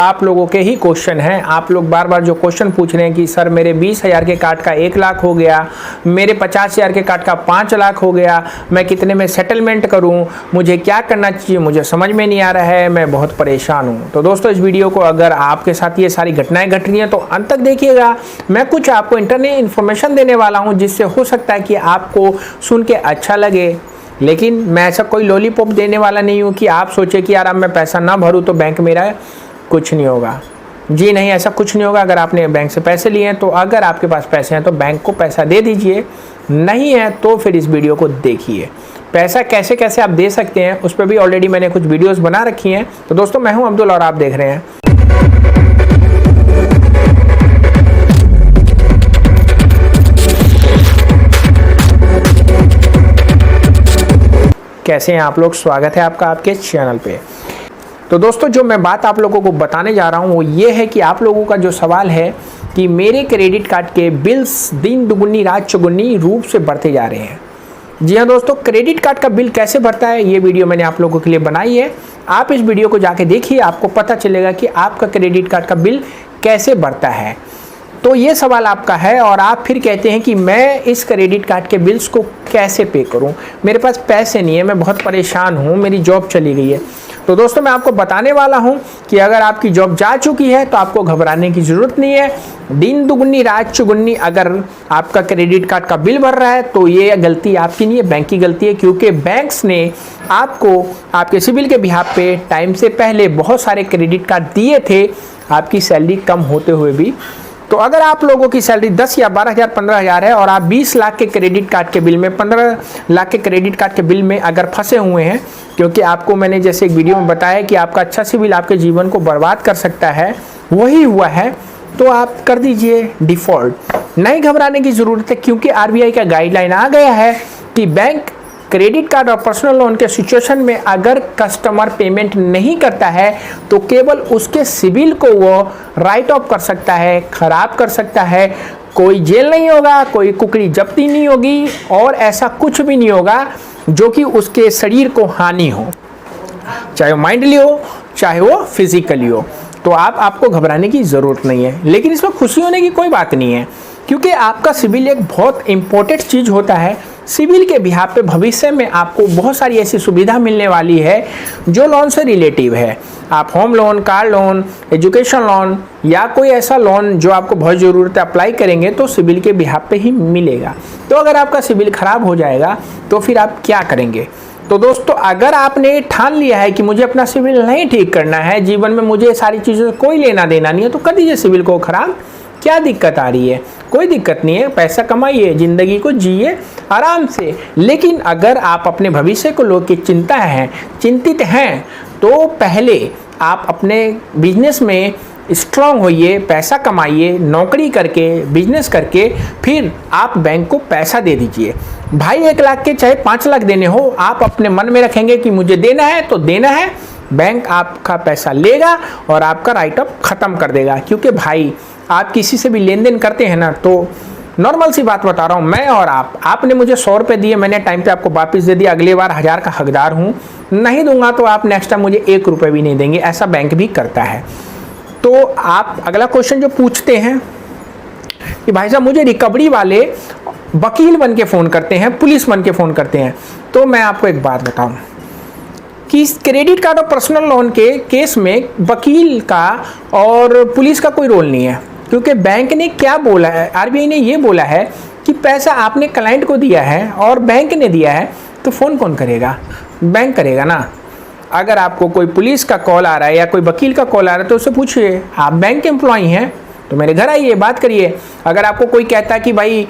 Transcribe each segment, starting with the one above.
आप लोगों के ही क्वेश्चन हैं। आप लोग बार बार जो क्वेश्चन पूछ रहे हैं कि सर मेरे 20,000 के कार्ड का 1 लाख हो गया, मेरे 50,000 के कार्ड का 5 लाख हो गया, मैं कितने में सेटलमेंट करूं, मुझे क्या करना चाहिए, मुझे समझ में नहीं आ रहा है, मैं बहुत परेशान हूं। तो दोस्तों, इस वीडियो को अगर आपके साथ ये सारी घटनाएं घट रही हैं तो अंत तक देखिएगा। मैं कुछ आपको इंटरनेट इन्फॉर्मेशन देने वाला हूँ जिससे हो सकता है कि आपको सुन के अच्छा लगे, लेकिन मैं ऐसा कोई लॉलीपॉप देने वाला नहीं हूँ कि आप सोचे कि यार अब मैं पैसा ना भरूँ तो बैंक मेरा कुछ नहीं होगा। जी नहीं, ऐसा कुछ नहीं होगा। अगर आपने बैंक से पैसे लिए हैं तो अगर आपके पास पैसे हैं तो बैंक को पैसा दे दीजिए, नहीं है तो फिर इस वीडियो को देखिए। पैसा कैसे कैसे आप दे सकते हैं उस पर भी ऑलरेडी मैंने कुछ वीडियोस बना रखी हैं। तो दोस्तों, मैं हूं अब्दुल और आप देख रहे हैं कैसे हैं आप लोग। स्वागत है आपका आपके चैनल पे। तो दोस्तों, जो मैं बात आप लोगों को बताने जा रहा हूँ वो ये है कि आप लोगों का जो सवाल है कि मेरे क्रेडिट कार्ड के बिल्स दिन दुगुनी रात चौगुनी रूप से बढ़ते जा रहे हैं। जी हाँ दोस्तों, क्रेडिट कार्ड का बिल कैसे बढ़ता है ये वीडियो मैंने आप लोगों के लिए बनाई है। आप इस वीडियो को जाके देखिए, आपको पता चलेगा कि आपका क्रेडिट कार्ड का बिल कैसे बढ़ता है। तो ये सवाल आपका है और आप फिर कहते हैं कि मैं इस क्रेडिट कार्ड के बिल्स को कैसे पे करूं, मेरे पास पैसे नहीं है, मैं बहुत परेशान हूं, मेरी जॉब चली गई है। तो दोस्तों, मैं आपको बताने वाला हूं कि अगर आपकी जॉब जा चुकी है तो आपको घबराने की ज़रूरत नहीं है। दिन दुगुनी रात चौगुनी अगर आपका क्रेडिट कार्ड का बिल भर रहा है तो ये गलती आपकी नहीं है, बैंक की गलती है, क्योंकि बैंक्स ने आपको आपके सिबिल के बिहाफ पे टाइम से पहले बहुत सारे क्रेडिट कार्ड दिए थे, आपकी सैलरी कम होते हुए भी। तो अगर आप लोगों की सैलरी 10 या 12,000 15,000 है और आप 20 लाख के क्रेडिट कार्ड के बिल में 15 लाख के क्रेडिट कार्ड के बिल में अगर फंसे हुए हैं, क्योंकि आपको मैंने जैसे एक वीडियो में बताया कि आपका अच्छा सिबिल आपके जीवन को बर्बाद कर सकता है, वही हुआ है, तो आप कर दीजिए डिफ़ॉल्ट। नहीं घबराने की ज़रूरत है, क्योंकि आरबीआई का गाइडलाइन आ गया है कि बैंक क्रेडिट कार्ड और पर्सनल लोन के सिचुएशन में अगर कस्टमर पेमेंट नहीं करता है तो केवल उसके सिबिल को वो राइट ऑफ कर सकता है, खराब कर सकता है। कोई जेल नहीं होगा, कोई कुकड़ी जब्ती नहीं होगी और ऐसा कुछ भी नहीं होगा जो कि उसके शरीर को हानि हो, चाहे वो माइंडली हो चाहे वो फिजिकली हो। तो आपको घबराने की ज़रूरत नहीं है, लेकिन इसमें खुशी होने की कोई बात नहीं है, क्योंकि आपका सिबिल एक बहुत इंपॉर्टेंट चीज़ होता है। सिबिल के बिहाफ पे भविष्य में आपको बहुत सारी ऐसी सुविधा मिलने वाली है जो लोन से रिलेटिव है। आप home loan, car loan, education loan या कोई ऐसा लोन जो आपको बहुत ज़रूरत है अप्लाई करेंगे तो सिबिल के बिहाफ पे ही मिलेगा। तो अगर आपका सिबिल खराब हो जाएगा तो फिर आप क्या करेंगे। तो दोस्तों, अगर आपने ठान लिया है कि मुझे अपना सिबिल नहीं ठीक करना है, जीवन में मुझे सारी चीज़ों से कोई लेना देना नहीं है, तो कर दीजिए सिबिल को खराब। क्या दिक्कत आ रही है? कोई दिक्कत नहीं है, पैसा कमाइए, ज़िंदगी को जिए आराम से। लेकिन अगर आप अपने भविष्य को लेकर चिंतित हैं तो पहले आप अपने बिजनेस में स्ट्रांग होइए, पैसा कमाइए, नौकरी करके, बिजनेस करके, फिर आप बैंक को पैसा दे दीजिए। भाई 1 लाख के चाहे 5 लाख देने हो, आप अपने मन में रखेंगे कि मुझे देना है तो देना है, बैंक आपका पैसा लेगा और आपका राइट ऑफ ख़त्म कर देगा। क्योंकि भाई आप किसी से भी लेन देन करते हैं ना, तो नॉर्मल सी बात बता रहा हूँ, मैं और आपने मुझे 100 रुपये दिए, मैंने टाइम पे आपको वापस दे दिया, अगली बार 1000 का हकदार हूँ, नहीं दूंगा तो आप नेक्स्ट टाइम मुझे 1 रुपये भी नहीं देंगे। ऐसा बैंक भी करता है। तो आप अगला क्वेश्चन जो पूछते हैं कि भाई साहब मुझे रिकवरी वाले वकील बन के फ़ोन करते हैं, पुलिस बन के फ़ोन करते हैं, तो मैं आपको एक बात बताऊँ कि क्रेडिट कार्ड और पर्सनल लोन के केस में वकील का और पुलिस का कोई रोल नहीं है, क्योंकि बैंक ने क्या बोला है, आरबीआई ने ये बोला है कि पैसा आपने क्लाइंट को दिया है और बैंक ने दिया है, तो फ़ोन कौन करेगा? बैंक करेगा ना। अगर आपको कोई पुलिस का कॉल आ रहा है या कोई वकील का कॉल आ रहा है तो उससे पूछिए, आप बैंक के एम्प्लॉई हैं तो मेरे घर आइए, बात करिए। अगर आपको कोई कहता है कि भाई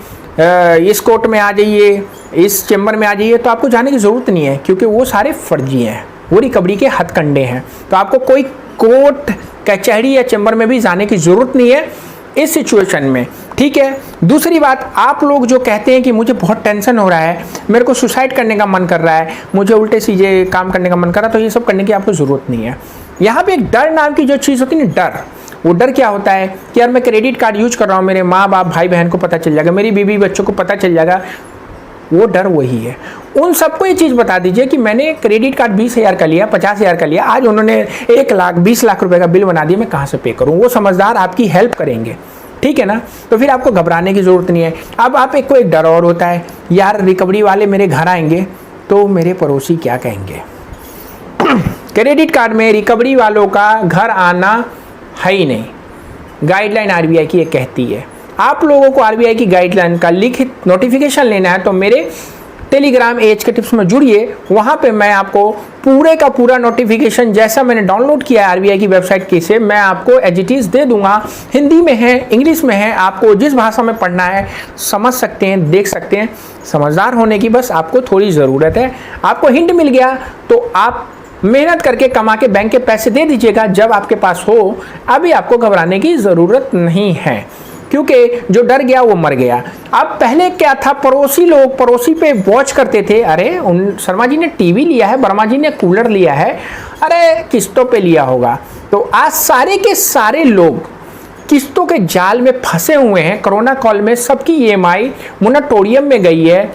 इस कोर्ट में आ जाइए, इस चैम्बर में आ जाइए, तो आपको जाने की ज़रूरत नहीं है, क्योंकि वो सारे फर्जी हैं, वो रिकवरी के हथकंडे हैं। तो आपको कोई कोर्ट, कचहरी या चैम्बर में भी जाने की ज़रूरत नहीं है इस सिचुएशन में, ठीक है। दूसरी बात, आप लोग जो कहते हैं कि मुझे बहुत टेंशन हो रहा है, मेरे को सुसाइड करने का मन कर रहा है, मुझे उल्टे सीधे काम करने का मन कर रहा है, तो ये सब करने की आपको ज़रूरत नहीं है। यहाँ पे एक डर नाम की जो चीज़ होती है ना, डर, वो डर क्या होता है कि यार मैं क्रेडिट कार्ड यूज कर रहा हूँ, मेरे माँ बाप भाई बहन को पता चल जाएगा, मेरी बीवी बच्चों को पता चल जाएगा। वो डर वही है, उन सबको ये चीज़ बता दीजिए कि मैंने क्रेडिट कार्ड 20,000 का लिया, 50,000 का लिया, आज उन्होंने 1 लाख 20 लाख रुपए का बिल बना दिया, मैं कहाँ से पे करूँ। वो समझदार आपकी हेल्प करेंगे, ठीक है ना। तो फिर आपको घबराने की ज़रूरत नहीं है। अब आप एक डर और होता है, यार रिकवरी वाले मेरे घर आएंगे तो मेरे पड़ोसी क्या कहेंगे। क्रेडिट कार्ड में रिकवरी वालों का घर आना है ही नहीं, गाइडलाइन आरबीआई की ये कहती है। आप लोगों को आरबीआई की गाइडलाइन का लिखित नोटिफिकेशन लेना है तो मेरे टेलीग्राम एज के टिप्स में जुड़िए, वहाँ पे मैं आपको पूरे का पूरा नोटिफिकेशन जैसा मैंने डाउनलोड किया है आरबीआई की वेबसाइट की से मैं आपको एज इट इज़ दे दूंगा। हिंदी में है, इंग्लिश में है, आपको जिस भाषा में पढ़ना है समझ सकते हैं, देख सकते हैं। समझदार होने की बस आपको थोड़ी ज़रूरत है। आपको हिंट मिल गया तो आप मेहनत करके कमा के बैंक के पैसे दे दीजिएगा जब आपके पास हो। अभी आपको घबराने की ज़रूरत नहीं है, क्योंकि जो डर गया वो मर गया। अब पहले क्या था, पड़ोसी लोग पड़ोसी पे वॉच करते थे, अरे उन शर्मा जी ने टीवी लिया है, वर्मा जी ने कूलर लिया है, अरे किस्तों पे लिया होगा। तो आज सारे के सारे लोग किस्तों के जाल में फंसे हुए हैं। कोरोना काल में सबकी ईएमआई मोनेटोरियम में गई है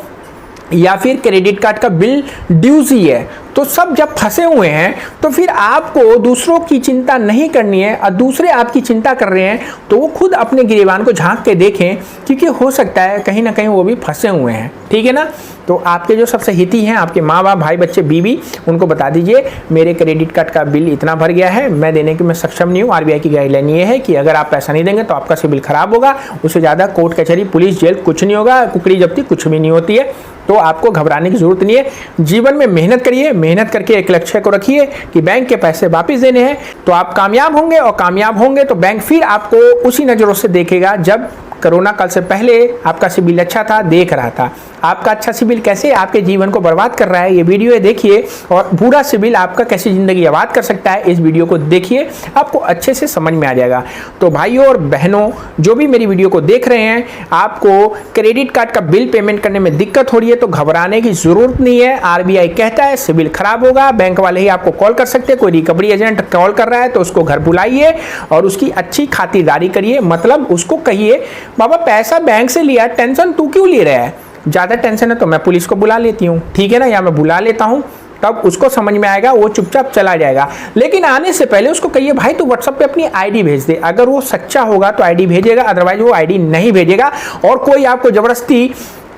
या फिर क्रेडिट कार्ड का बिल ड्यूज ही है। तो सब जब फंसे हुए हैं तो फिर आपको दूसरों की चिंता नहीं करनी है, और दूसरे आपकी चिंता कर रहे हैं तो वो खुद अपने गिरेबान को झांक के देखें, क्योंकि हो सकता है कहीं ना कहीं वो भी फंसे हुए हैं, ठीक है ना। तो आपके जो सबसे हिती हैं, आपके माँ बाप, भाई, बच्चे, बीवी, उनको बता दीजिए मेरे क्रेडिट कार्ड का बिल इतना भर गया है, मैं देने के मैं सक्षम नहीं हूँ। आरबीआई की गाइडलाइन ये है कि अगर आप पैसा नहीं देंगे तो आपका सिबिल खराब होगा, उससे ज़्यादा कोर्ट कचहरी पुलिस जेल कुछ नहीं होगा, कुकड़ी जब्ती कुछ भी नहीं होती है। तो आपको घबराने की जरूरत नहीं है। जीवन में मेहनत करिए, मेहनत करके एक लक्ष्य को रखिए कि बैंक के पैसे वापस देने हैं, तो आप कामयाब होंगे। और कामयाब होंगे तो बैंक फिर आपको उसी नज़रों से देखेगा जब कोरोना काल से पहले आपका सिबिल अच्छा था, देख रहा था। आपका अच्छा सिबिल कैसे आपके जीवन को बर्बाद कर रहा है, ये वीडियो देखिए। और बुरा सिबिल आपका कैसी ज़िंदगी आबाद कर सकता है, इस वीडियो को देखिए, आपको अच्छे से समझ में आ जाएगा। तो भाइयों और बहनों, जो भी मेरी वीडियो को देख रहे हैं, आपको क्रेडिट कार्ड का बिल पेमेंट करने में दिक्कत हो रही है तो घबराने की ज़रूरत नहीं है। आरबीआई कहता है सिबिल खराब होगा, बैंक वाले ही आपको कॉल कर सकते हैं। कोई रिकवरी एजेंट कॉल कर रहा है तो उसको घर बुलाइए और उसकी अच्छी खातिरदारी करिए। मतलब उसको कहिए, बाबा पैसा बैंक से लिया, टेंशन तू क्यों ले रहा है, ज़्यादा टेंशन है तो मैं पुलिस को बुला लेती हूँ, ठीक है ना, या मैं बुला लेता हूँ। तब उसको समझ में आएगा, वो चुपचाप चला जाएगा। लेकिन आने से पहले उसको कहिए भाई तू व्हाट्सएप पे अपनी आईडी भेज दे। अगर वो सच्चा होगा तो आईडी भेजेगा, अदरवाइज वो आईडी नहीं भेजेगा। और कोई आपको ज़बरदस्ती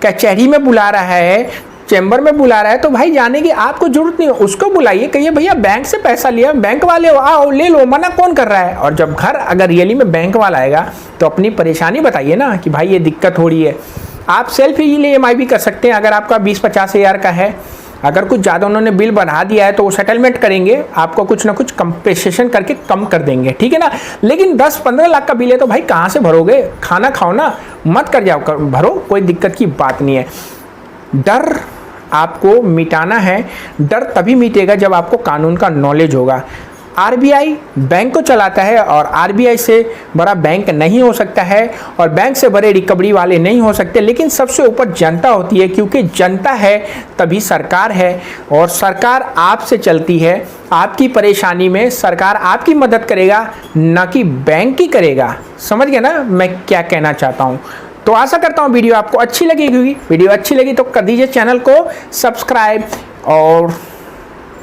कचहरी में बुला रहा है, चैम्बर में बुला रहा है, तो भाई जाने की आपको जरूरत नहीं है। उसको बुलाइए, कहिए भैया बैंक से पैसा लिया, बैंक वाले आओ ले लो, मना कौन कर रहा है। और जब घर अगर रियली में बैंक वाला आएगा तो अपनी परेशानी बताइए ना कि भाई ये दिक्कत हो रही है। आप सेल्फ ईएमआई भी कर सकते हैं। अगर आपका 20-50 हज़ार का है, अगर कुछ ज़्यादा उन्होंने बिल बढ़ा दिया है तो वो सेटलमेंट करेंगे, आपको कुछ ना कुछ कंपेसेशन करके कम कर देंगे, ठीक है ना। लेकिन 10-15 लाख का बिल है तो भाई कहाँ से भरोगे, खाना खाओ ना, मत कर जाओ, भरो, कोई दिक्कत की बात नहीं है। डर आपको मिटाना है। डर तभी मिटेगा जब आपको कानून का नॉलेज होगा। आरबीआई बैंक को चलाता है और आरबीआई से बड़ा बैंक नहीं हो सकता है और बैंक से बड़े रिकवरी वाले नहीं हो सकते। लेकिन सबसे ऊपर जनता होती है, क्योंकि जनता है तभी सरकार है और सरकार आपसे चलती है। आपकी परेशानी में सरकार आपकी मदद करेगा, ना कि बैंक ही करेगा। समझ गए ना मैं क्या कहना चाहता हूँ। तो आशा करता हूँ वीडियो आपको अच्छी लगेगी। वीडियो अच्छी लगी तो कर दीजिए चैनल को सब्सक्राइब और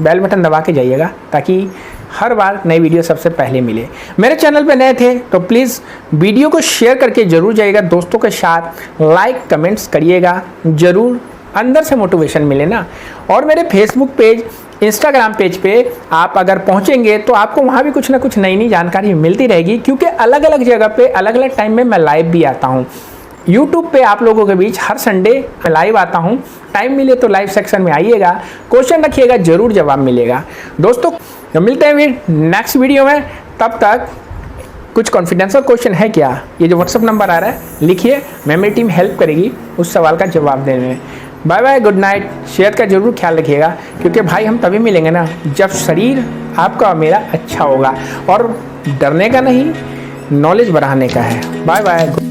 बेल बटन दबा के जाइएगा ताकि हर बार नई वीडियो सबसे पहले मिले। मेरे चैनल पे नए थे तो प्लीज़ वीडियो को शेयर करके ज़रूर जाइएगा, दोस्तों के साथ लाइक कमेंट्स करिएगा, ज़रूर अंदर से मोटिवेशन मिले ना। और मेरे फेसबुक पेज, इंस्टाग्राम पेज पे आप अगर पहुंचेंगे तो आपको वहां भी कुछ ना कुछ नई नई जानकारी मिलती रहेगी, क्योंकि अलग अलग जगह पे अलग अलग टाइम में मैं लाइव भी आता हूँ। यूट्यूब पे आप लोगों के बीच हर संडे मैं लाइव आता हूँ। टाइम मिले तो लाइव सेक्शन में आइएगा, क्वेश्चन रखिएगा, ज़रूर जवाब मिलेगा। दोस्तों मिलते हैं फिर नेक्स्ट वीडियो में, तब तक कुछ कॉन्फिडेंशियल क्वेश्चन है क्या, ये जो व्हाट्सअप नंबर आ रहा है लिखिए, मेरी टीम हेल्प करेगी उस सवाल का जवाब देने में। Bye bye, good night. सेहत का जरूर ख्याल रखिएगा, क्योंकि भाई हम तभी मिलेंगे ना जब शरीर आपका और मेरा अच्छा होगा। और डरने का नहीं, नॉलेज बढ़ाने का है। Bye bye.